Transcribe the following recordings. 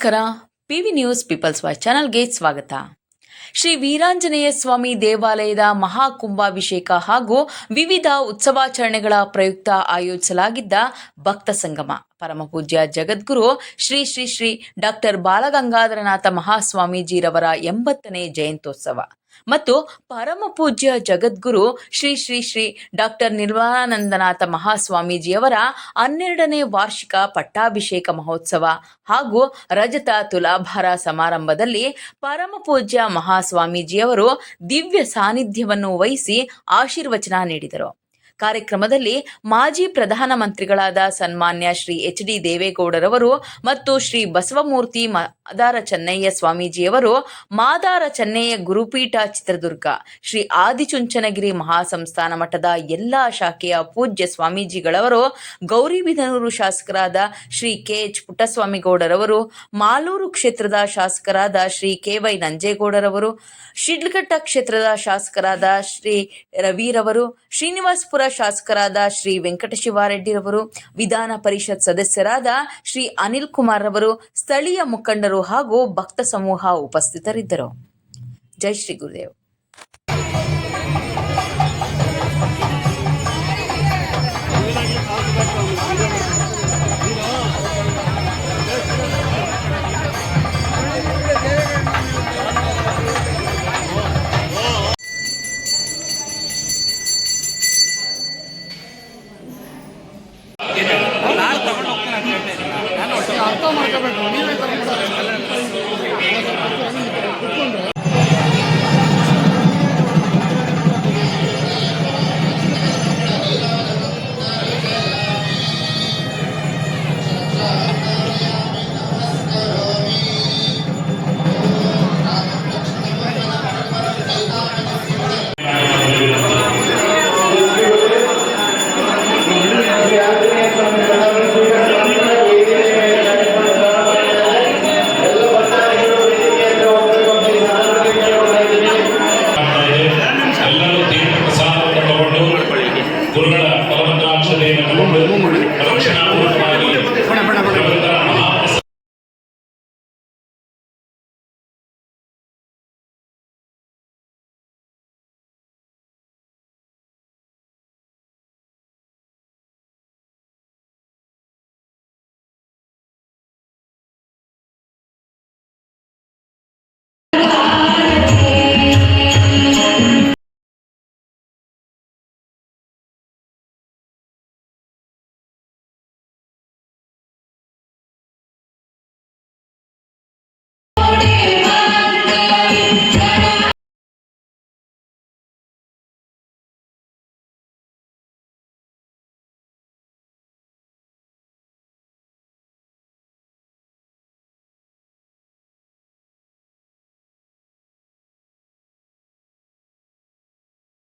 ನಮಸ್ಕಾರ. PV news people's voice ಚಾನಲ್ಗೆ ಸ್ವಾಗತ. ಶ್ರೀ ವೀರಾಂಜನೇಯ ಸ್ವಾಮಿ ದೇವಾಲಯದ ಮಹಾಕುಂಭಾಭಿಷೇಕ ಹಾಗೂ ವಿವಿಧ ಉತ್ಸವಾಚರಣೆಗಳ ಪ್ರಯುಕ್ತ ಆಯೋಜಿಸಲಾಗಿದ್ದ ಭಕ್ತ ಸಂಗಮ ಪರಮಪೂಜ್ಯ ಜಗದ್ಗುರು ಶ್ರೀ ಶ್ರೀ ಶ್ರೀ ಡಾಕ್ಟರ್ ಬಾಲಗಂಗಾಧರನಾಥ ಮಹಾಸ್ವಾಮೀಜಿರವರ 80ನೇ ಜಯಂತ್ಯೋತ್ಸವ ಮತ್ತು ಪರಮಪೂಜ್ಯ ಜಗದ್ಗುರು ಶ್ರೀ ಶ್ರೀ ಶ್ರೀ ಡಾಕ್ಟರ್ ನಿರ್ಮಲಾನಂದನಾಥ ಮಹಾಸ್ವಾಮೀಜಿಯವರ 12ನೇ ವಾರ್ಷಿಕ ಪಟ್ಟಾಭಿಷೇಕ ಮಹೋತ್ಸವ ಹಾಗೂ ರಜತ ತುಲಾಭಾರ ಸಮಾರಂಭದಲ್ಲಿ ಪರಮಪೂಜ್ಯ ಮಹಾಸ್ವಾಮೀಜಿಯವರು ದಿವ್ಯ ಸಾನ್ನಿಧ್ಯವನ್ನು ವಹಿಸಿ ಆಶೀರ್ವಚನ ನೀಡಿದರು. ಕಾರ್ಯಕ್ರಮದಲ್ಲಿ ಮಾಜಿ ಪ್ರಧಾನಮಂತ್ರಿಗಳಾದ ಸನ್ಮಾನ್ಯ ಶ್ರೀ ಎಚ್ ಡಿ ದೇವೇಗೌಡರವರು ಮತ್ತು ಶ್ರೀ ಬಸವಮೂರ್ತಿ ಮಾದಾರ ಚೆನ್ನಯ್ಯ ಸ್ವಾಮೀಜಿಯವರು, ಮಾದಾರ ಚೆನ್ನಯ್ಯ ಗುರುಪೀಠ ಚಿತ್ರದುರ್ಗ, ಶ್ರೀ ಆದಿಚುಂಚನಗಿರಿ ಮಹಾಸಂಸ್ಥಾನ ಮಠದ ಎಲ್ಲಾ ಶಾಖೆಯ ಪೂಜ್ಯ ಸ್ವಾಮೀಜಿಗಳವರು, ಗೌರಿಬಿದನೂರು ಶಾಸಕರಾದ ಶ್ರೀ ಕೆ ಎಚ್ ಪುಟ್ಟಸ್ವಾಮಿಗೌಡರವರು, ಮಾಲೂರು ಕ್ಷೇತ್ರದ ಶಾಸಕರಾದ ಶ್ರೀ ಕೆ ವೈ ನಂಜೇಗೌಡರವರು, ಶಿಡ್ಲಘಟ್ಟ ಕ್ಷೇತ್ರದ ಶಾಸಕರಾದ ಶ್ರೀ ರವಿರವರು, ಶ್ರೀನಿವಾಸಪುರ ಶಾಸಕರಾದ ಶ್ರೀ ವೆಂಕಟಶಿವಾರೆಡ್ಡಿರವರು, ವಿಧಾನ ಪರಿಷತ್ ಸದಸ್ಯರಾದ ಶ್ರೀ ಅನಿಲ್ ಕುಮಾರ್ ರವರು, ಸ್ಥಳೀಯ ಮುಖಂಡರು ಹಾಗೂ ಭಕ್ತ ಸಮೂಹ ಉಪಸ್ಥಿತರಿದ್ದರು. ಜೈ ಶ್ರೀ ಗುರುದೇವ್. ಅರ್ಥ ಮಾಡ್ಕೋಬೇಕು. ನೀವೇ ಗುರುಗಳ ಪರಮದ್ರಾಕ್ಷತೆಯನ್ನು ತಗೊಂಡು ರಕ್ಷಣಾಪೂರ್ವಕವಾಗಿ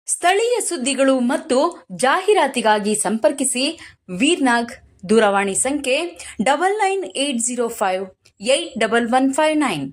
ಸ್ಥಳೀಯ ಸುದ್ದಿಗಳು ಮತ್ತು ಜಾಹೀರಾತಿಗಾಗಿ ಸಂಪರ್ಕಿಸಿ ವೀರ್ನಾಗ್. ದೂರವಾಣಿ ಸಂಖ್ಯೆ 9980581159.